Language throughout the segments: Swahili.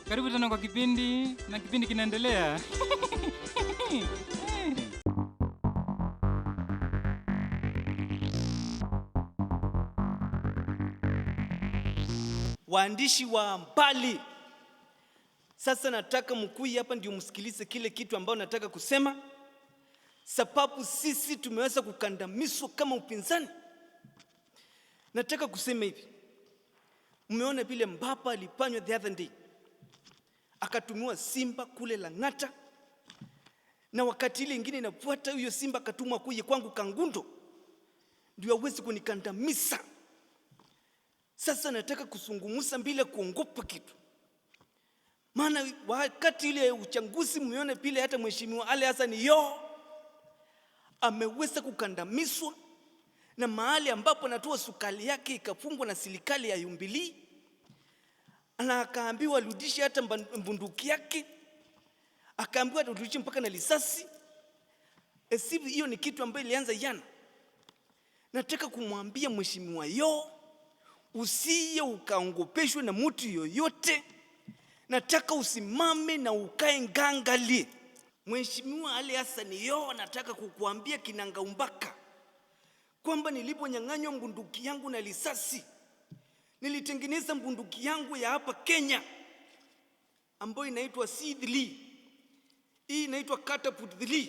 Karibu tena kwa kipindi na kipindi kinaendelea. Waandishi wa mbali, sasa nataka mkuu hapa ndio msikilize kile kitu ambao nataka kusema, sababu sisi tumeweza kukandamizwa kama upinzani. Nataka kusema hivi, mmeona vile Mbapa alipanywa the other day, akatumiwa simba kule Lang'ata, na wakati ile ingine inafuata huyo simba akatumwa kuye kwangu Kangundo ndio aweze kunikandamiza. Sasa nataka kuzungumza bila kuongopa kitu. Maana wakati ile uchaguzi mmeona pile hata Mheshimiwa Ali Hassan ameweza kukandamizwa, na mahali ambapo anatoa sukali yake ikafungwa na serikali ya Jubilee, na akaambiwa arudishe hata bunduki yake, akaambiwa arudishe mpaka na risasi. Esivi hiyo ni kitu ambayo ilianza jana. Nataka kumwambia Mheshimiwa usiye ukaongopeshwe na mtu yoyote. Nataka usimame na ukae ngangali. Mheshimiwa Ali Hassan nataka kukuambia kinangaumbaka kwamba niliponyang'anywa bunduki yangu na risasi, nilitengeneza bunduki yangu ya hapa Kenya ambayo inaitwa C3. Hii inaitwa Catapult 3.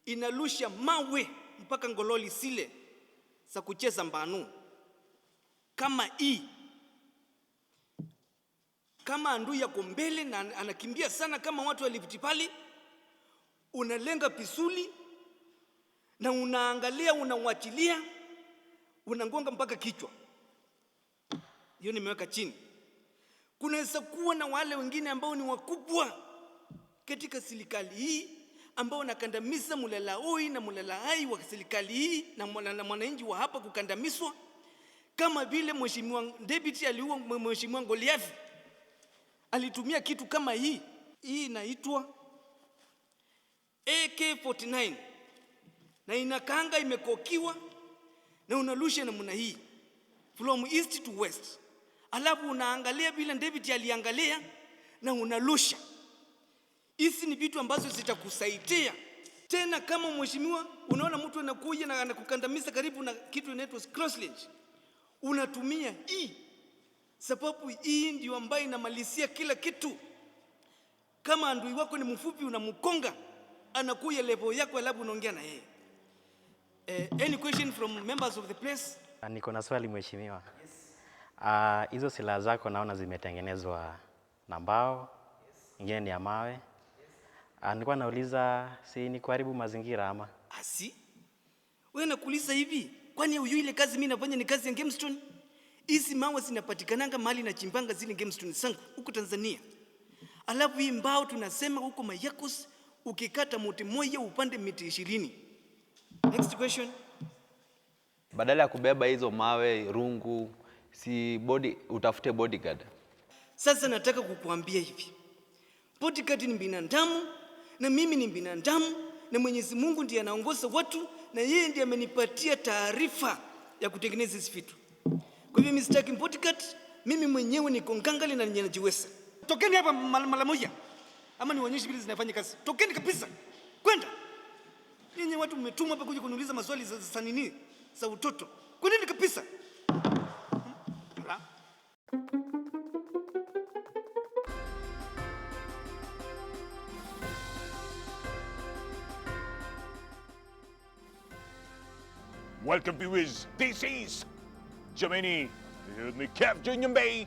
Inarusha mawe mpaka ngololi sile za kucheza mbanu. Kama kama andui yako mbele na anakimbia sana kama watu walipitipali, unalenga pisuli na unaangalia, unawachilia, unangonga mpaka kichwa. Hiyo nimeweka chini. Kunaweza kuwa na wale wengine ambao ni wakubwa katika serikali hii ambao wanakandamiza mulalaoi na mulalai wa serikali hii na mwananchi wa hapa kukandamizwa, kama vile Mheshimiwa Debiti aliua Mheshimiwa Goliath. Alitumia kitu kama hii inaitwa AK-49 na inakanga imekokiwa na unarusha namna hii from east to west, alafu unaangalia vile David aliangalia na unarusha. Hizi ni vitu ambazo zitakusaidia tena. Kama mheshimiwa unaona mtu anakuja na anakukandamiza karibu na kitu inaitwa cross range, unatumia sababu hii ndio ambayo inamalizia kila kitu. Kama andui wako ni mfupi, unamkonga anakuja level yako, alafu unaongea na yeye. Any question from members of the place? Niko na swali mheshimiwa. Hizo silaha zako naona zimetengenezwa na mbao, ingine ni ya mawe. Nilikuwa nauliza, si ni kuharibu mazingira ama? Wewe nakuuliza hivi, kwani ile kazi mimi nafanya ni kazi ya Gemstone? Hizi mawe zinapatikananga mahali na chimbanga zile Gemstone zangu huko Tanzania. Alafu hii mbao tunasema huko Mayakos, ukikata mti mmoja upande miti 20. Next question. Badala ya kubeba hizo mawe rungu, utafute bodyguard. Sasa nataka kukuambia hivi, bodyguard ni binadamu na mimi ni binadamu, na Mwenyezi Mungu ndiye anaongoza watu, na yeye ndiye amenipatia taarifa ya kutengeneza hizi vitu. Kwa hivyo mistake bodyguard, mimi mwenyewe niko ngangali na ninajiweza. Tokeni hapa mara moja, ama nionyeshe vile zinafanya kazi. Tokeni kabisa. Kwenda. Ninyi watu mmetumwa hapa kuja kuniuliza maswali za nini? Za utoto. Kwendeni kabisa. Welcome viewers, this is Jamini with me, Captain Nyambe,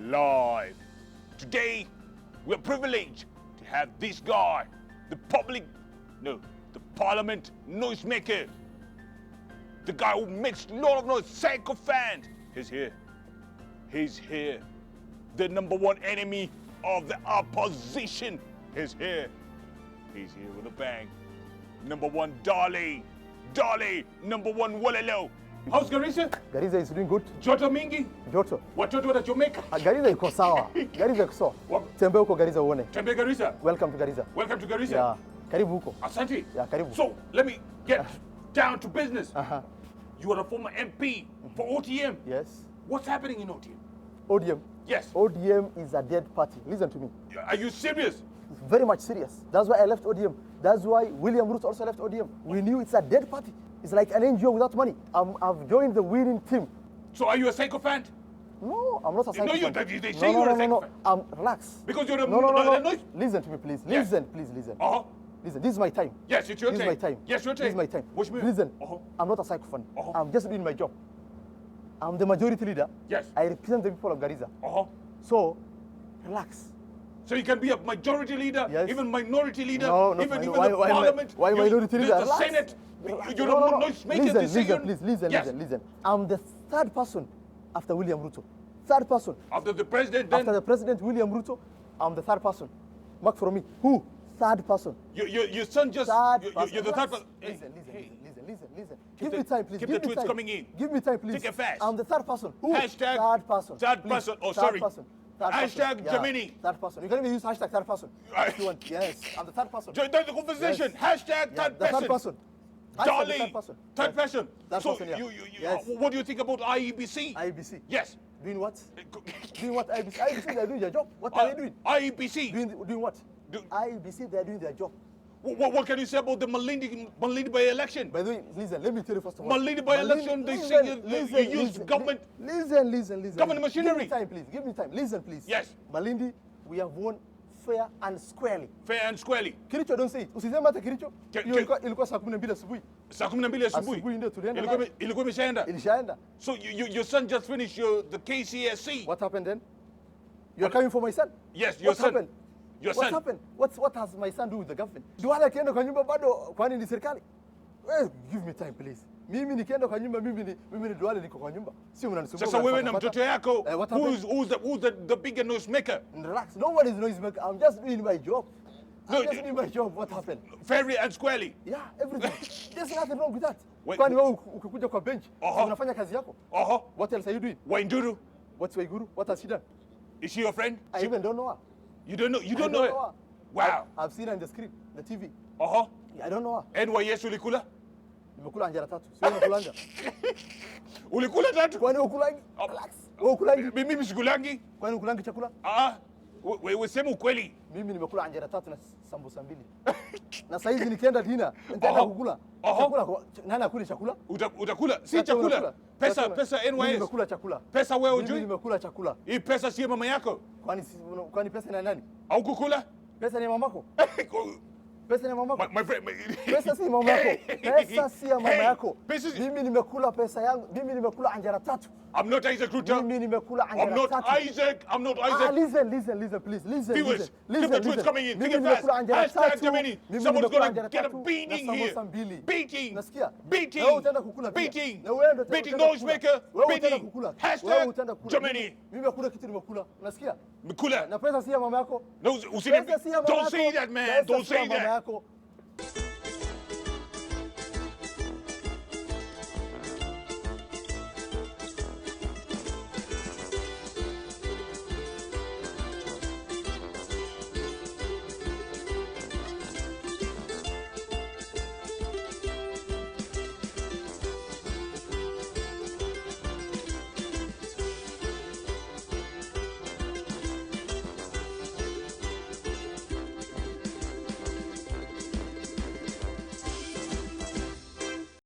live. Today, we're privileged to have this guy, the parliament noisemaker, the guy who makes a lot of noise, sycophant. He's here. He's here. The number one enemy of the opposition is here. He's here with a bang. Number one, Dolly, number one, Walalo. How's Garissa? Garissa is doing good. Joto mingi? Joto. Watoto wa Jamaica? Garissa iko sawa. Garissa iko sawa. Tembe huko Garissa uone. Tembe Garissa? Welcome to Garissa. Welcome to Garissa. Yeah. Karibu huko. Asante. Yeah, karibu. So, let me get down to business. You are a former MP for OTM. Yes. What's happening in OTM? ODM. Yes. ODM is a dead party. Listen to me. Are you serious? Very much serious. That's why I left ODM. That's why William Ruto also left ODM. We knew it's a dead party. It's like an NGO without money. I've joined the winning team. So are you a sycophant? No, I'm not a psychopath. No, they say you're a psychopath. Relax. Because you're a no. Listen to me, please. Yes. Listen, please listen. Uh-huh. Listen, this is my time. Yes, it's your This time. is my time. Yes, your time. This is my time. Which means? Listen, Uh-huh. I'm not a psychopath. Uh-huh. I'm just doing my job. I'm the majority leader. Yes. I represent the people of Garissa. Uh-huh. So, relax. So you can be a majority leader, Yes. even minority leader, No, even why- the why- parliament. why minority leader? The Relax. Senate. Relax. You're No. a noise maker. Listen, to say you're- listen, Yes. listen. I'm the third person after William Ruto. Third person. After the president, then After the president, William Ruto, I'm the third person. Mark for me. Who? Third person. your son just. Third You're the third Relax. person. Hey, Listen. Keep Give the- me time, please. keep Give the me tweets time. coming in. Give me time, please. Take it fast. I'm the third person. Who? Hashtag third person. third Please. person. Oh, Third sorry. person. Third Hashtag person. Gemini. Third person. You can even use hashtag third person. I- If you want. Yes. I'm the third person. Join the conversation. Yes. Hashtag Yeah, third the person. third person. Hashtag the Darling. third person. Third Yes. person. Third So person, yeah. you Yes. what do you think about IEBC? IBC. Yes. Doing what? Doing what? IBC. IBC, they're doing their job. What are they doing? IEBC. Doing what? Do- IBC, they're doing their job. What can you say about the Malindi by election? By the way, listen, let me tell you first of all. Malindi by election, they say you use government. Listen. Government machinery. Give me time, please. Give me time. Listen, please. Yes. Malindi, we have won fair and squarely. Fair and squarely. Kilicho, don't say it. Usisema hata Kilicho. Hiyo ilikuwa saa 12 asubuhi. Saa 12 asubuhi. Asubuhi ndio tulienda Ilikuwa nayo. ilikuwa imeshaenda. Ilishaenda. So your son just finished the KCSE. What happened then? You're coming for my son? Yes, your What son. happened? Your What son. happened? What has my son do with the government? Duale akienda kwa nyumba bado kwani ni serikali? Give me time please. Mimi nikienda kwa nyumba mimi ni Duale niko kwa nyumba. Sio mnanisumbua. Sasa wewe na mtoto yako What happened? who's the bigger noise maker? Relax. Nobody is noise maker. I'm just doing my job. No, I'm just doing my job. What happened? Fairly and squarely. Yeah, everything. There's nothing wrong with that. Wait, Kwani wewe ukikuja kwa bench, Uh-huh. unafanya kazi yako? Uh-huh. What else are you doing? Wainduru, What's Waiguru? What has she done? is she your friend? I even don't know her. You don't know I know her? her. Wow. I've seen her in the screen, the TV. Uh-huh. I don't know her. NYS ulikula? Nimekula anjera tatu. Sio unakulanga. Ulikula tatu? Kwani ukulangi? Oh. Relax. Wewe ukulangi? Mimi sikulangi. Kwani ukulangi chakula? Wewe sema ukweli. Mimi nimekula anjera tatu na sambusa mbili. Na saa hizi nikienda dina, nitaenda Aha. kukula. Aha. Chakula nani akuli chakula? Utakula si Sasa chakula. unakula. Pesa Sasa pesa Mimi NYS. nimekula chakula. Pesa wewe Mimi ujui? nimekula chakula. Hii pesa si ya mama yako. Kwani pesa ni ya nani? Au kukula? Pesa ni ya mamako? Pesa ni ya mamako? My friend. Pesa si mama yako. Pesa si ya mama Hey, yako. pesa si- Mimi nimekula pesa yangu. Mimi nimekula anjera tatu. I'm not Isaac Ruto. Mimi nimekula I'm anjera not tatu. Isaac. I'm not Ah, Isaac. listen, please. Listen, Viewers, listen. keep the tweets coming in. Mimi Take it fast. nimekula anjera Hashtag tatu. Gemini. Mimi Someone's nimekula gonna anjera get a tatu beating na here. samosa mbili. Beating. Nasikia? Beating. Wewe utaenda kukula pia. Beating. Na wewe ndio Beating utaenda noise kukula. maker. Wewe utaenda Beating. kukula. Hashtag Wewe utaenda kukula. Gemini. Mimi hakuna kitu nimekula. Unasikia? Mkula. Na pesa si ya mama yako. No, Pesa si ya mama don't yako. say that, man. Pesa Don't si ya say mama that. yako.